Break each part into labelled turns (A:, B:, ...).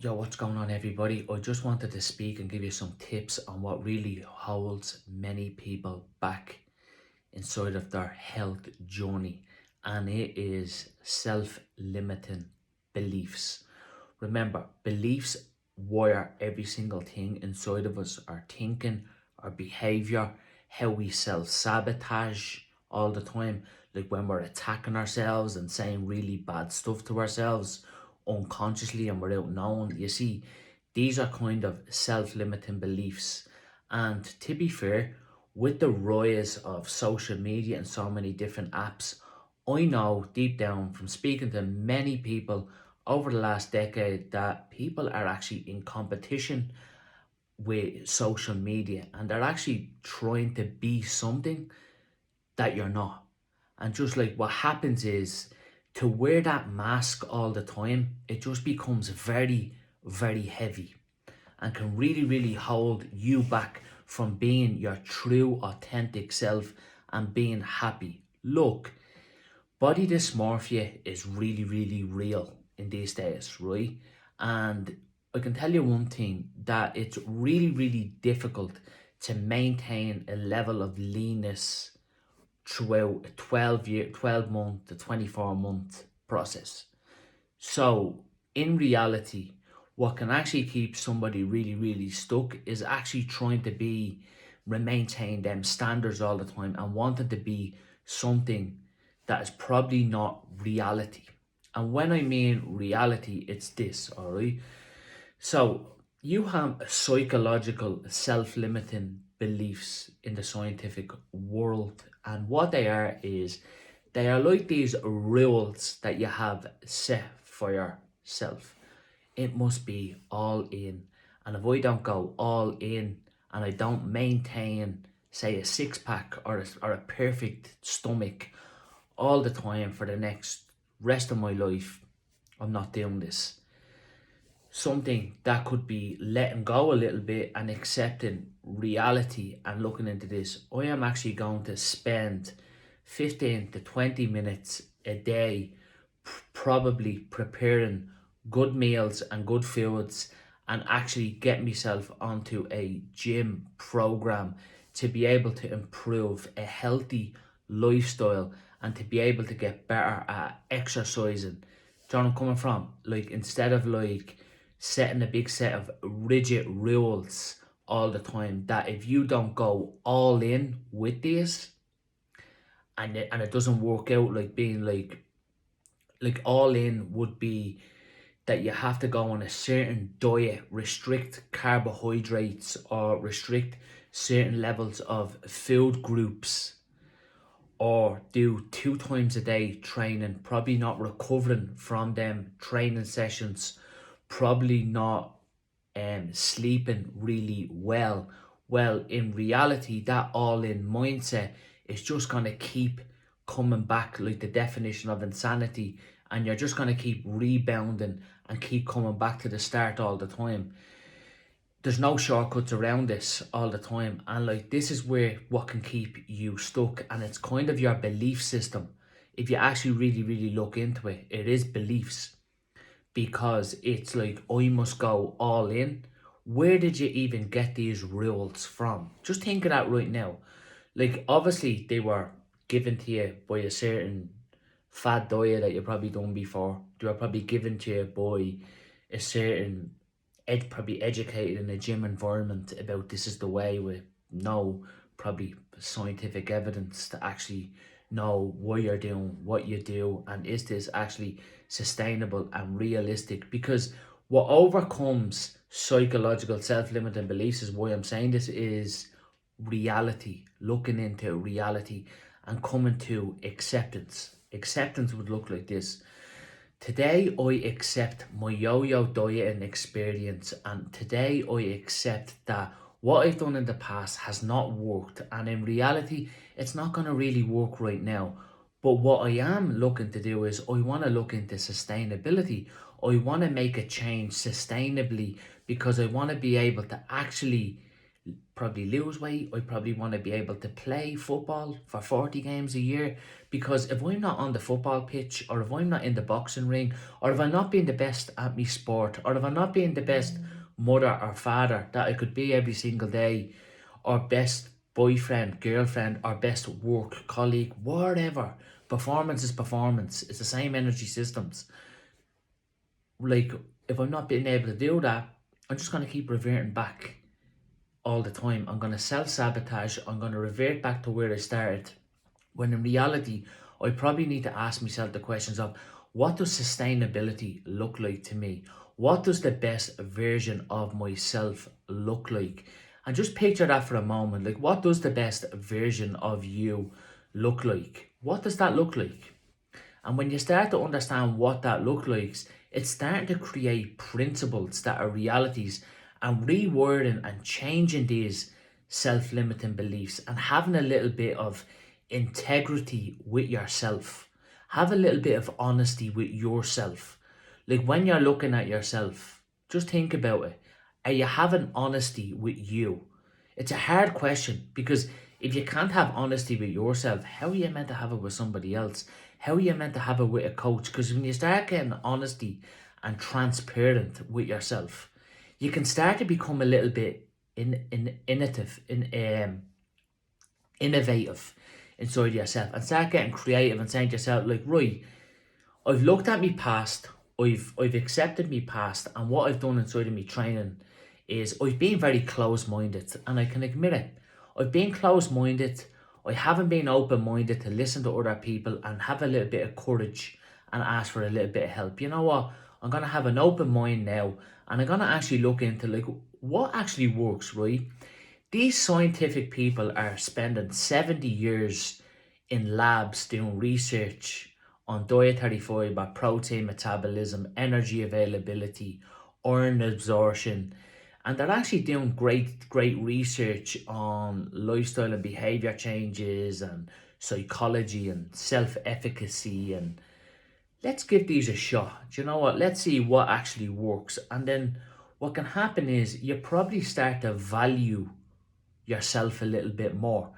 A: Yo, what's going on, everybody? I just wanted to speak and give you some tips on what really holds many people back inside of their health journey, and it is self limiting beliefs. Remember, beliefs wire every single thing inside of us, our thinking, our behavior, how we self sabotage all the time, like when we're attacking ourselves and saying really bad stuff to ourselves unconsciously and without knowing. You see, these are kind of self limiting beliefs. And to be fair, with the rise of social media and so many different apps, I know deep down from speaking to many people over the last decade that people are actually in competition with social media, and they're actually trying to be something that you're not. And just like what happens is, to wear that mask all the time, it just becomes very, very heavy and can really, really hold you back from being your true, authentic self and being happy. Look, body dysmorphia is really, really real in these days, right? And I can tell you one thing, that it's really, really difficult to maintain a level of leanness throughout a 12 month to 24-month process. So in reality, what can actually keep somebody really, really stuck is actually trying to maintain them standards all the time and wanting to be something that is probably not reality. And when I mean reality, it's this, all right? So you have psychological self-limiting beliefs in the scientific world, and what they are is they are like these rules that you have set for yourself. It must be all in, and if I don't go all in and I don't maintain, say, a six pack or a perfect stomach all the time for the next rest of my life, I'm not doing this. Something that could be letting go a little bit and accepting reality and looking into this. I am actually going to spend 15 to 20 minutes a day probably preparing good meals and good foods, and actually get myself onto a gym program to be able to improve a healthy lifestyle and to be able to get better at exercising. John, I'm coming from, like, instead of like setting a big set of rigid rules all the time, that if you don't go all in with this and it doesn't work out, like being like all in would be that you have to go on a certain diet, restrict carbohydrates or restrict certain levels of food groups, or do 2 times a day training, probably not recovering from them training sessions, probably not sleeping really well. Well, in reality, that all in mindset is just going to keep coming back like the definition of insanity, and you're just going to keep rebounding and keep coming back to the start all the time. There's no shortcuts around this all the time, and like this is where what can keep you stuck, and it's kind of your belief system. If you actually really, really look into it, it is beliefs, because it's like, I must go all in. Where did you even get these rules from? Just think of that right now. Like, obviously, they were given to you by a certain fad diet that you probably done before. They were probably given to you by a certain probably educated in a gym environment about this is the way, with no probably scientific evidence to actually know why you're doing what you do, and is this actually sustainable and realistic. Because what overcomes psychological self-limiting beliefs, is why I'm saying this, is reality, looking into reality and coming to acceptance. Acceptance would look like this: today I accept my yo-yo dieting experience, and today I accept that what I've done in the past has not worked, and in reality it's not going to really work right now. But what I am looking to do is, I want to look into sustainability. I want to make a change sustainably, because I want to be able to actually probably lose weight. I probably want to be able to play football for 40 games a year, because if I'm not on the football pitch, or if I'm not in the boxing ring, or if I'm not being the best at my sport, or if I'm not being the best mother or father that I could be every single day, or best boyfriend, girlfriend, or best work colleague, whatever. Performance is performance. It's the same energy systems. Like, if I'm not being able to do that, I'm just going to keep reverting back all the time. I'm going to self-sabotage. I'm going to revert back to where I started. When in reality, I probably need to ask myself the questions of, what does sustainability look like to me? What does the best version of myself look like? And just picture that for a moment. Like, what does the best version of you look like? What does that look like? And when you start to understand what that looks like, it's starting to create principles that are realities, and rewording and changing these self-limiting beliefs, and having a little bit of integrity with yourself. Have a little bit of honesty with yourself. Like, when you're looking at yourself, just think about it. Are you having honesty with you? It's a hard question, because if you can't have honesty with yourself, how are you meant to have it with somebody else? How are you meant to have it with a coach? Because when you start getting honesty and transparent with yourself, you can start to become a little bit innovative inside yourself, and start getting creative and saying to yourself, like, right, I've looked at me past, I've accepted me past, and what I've done inside of me training is I've been very close-minded, and I can admit it. I've been close-minded. I haven't been open-minded to listen to other people and have a little bit of courage and ask for a little bit of help. You know what? I'm gonna have an open mind now, and I'm gonna actually look into, like, what actually works, right? These scientific people are spending 70 years in labs doing research on dietary fiber, protein metabolism, energy availability, iron absorption, and they're actually doing great research on lifestyle and behavior changes and psychology and self-efficacy. And let's give these a shot. Do you know what? Let's see what actually works. And then what can happen is you probably start to value yourself a little bit more.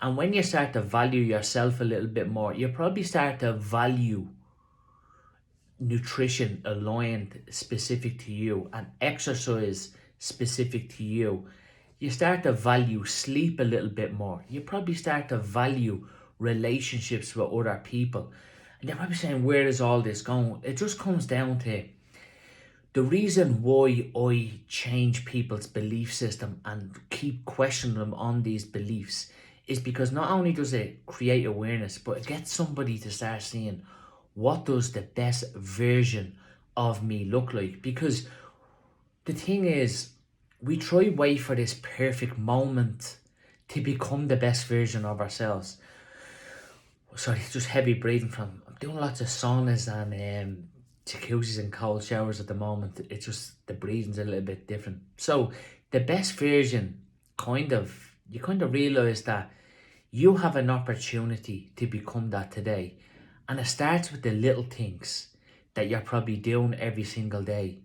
A: And when you start to value yourself a little bit more, you probably start to value nutrition aligned specific to you, and exercise specific to you. You start to value sleep a little bit more. You probably start to value relationships with other people. And you're probably saying, where is all this going? It just comes down to, the reason why I change people's belief system and keep questioning them on these beliefs is because not only does it create awareness, but it gets somebody to start seeing, what does the best version of me look like? Because the thing is, we try wait for this perfect moment to become the best version of ourselves. Sorry, just heavy breathing from, I'm doing lots of saunas and jacuzzis and cold showers at the moment. It's just, the breathing's a little bit different. So the best version, you kind of realize that you have an opportunity to become that today. And it starts with the little things that you're probably doing every single day.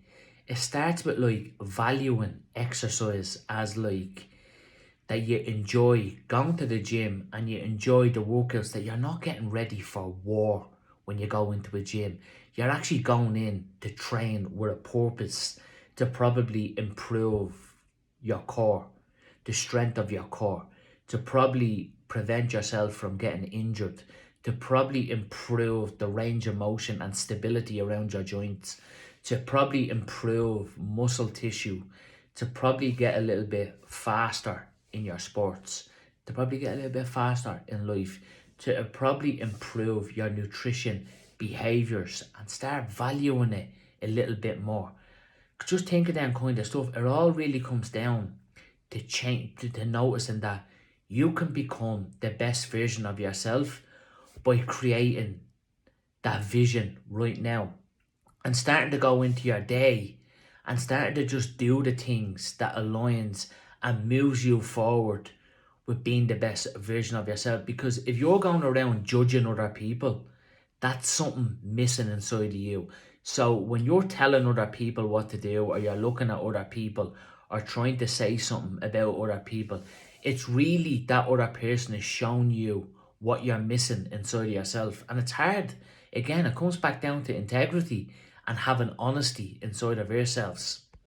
A: It starts with, like, valuing exercise as, like, that you enjoy going to the gym, and you enjoy the workouts, that you're not getting ready for war when you go into a gym. You're actually going in to train with a purpose, to probably improve your core, the strength of your core, to probably prevent yourself from getting injured, to probably improve the range of motion and stability around your joints, to probably improve muscle tissue, to probably get a little bit faster in your sports, to probably get a little bit faster in life, to probably improve your nutrition behaviors and start valuing it a little bit more. Just think of that kind of stuff. It all really comes down to change, to noticing that you can become the best version of yourself by creating that vision right now, and starting to go into your day and starting to just do the things that aligns and moves you forward with being the best version of yourself. Because if you're going around judging other people, that's something missing inside of you. So when you're telling other people what to do, or you're looking at other people, or trying to say something about other people, it's really that other person is showing you what you're missing inside of yourself. And it's hard. Again, it comes back down to integrity and having honesty inside of yourselves.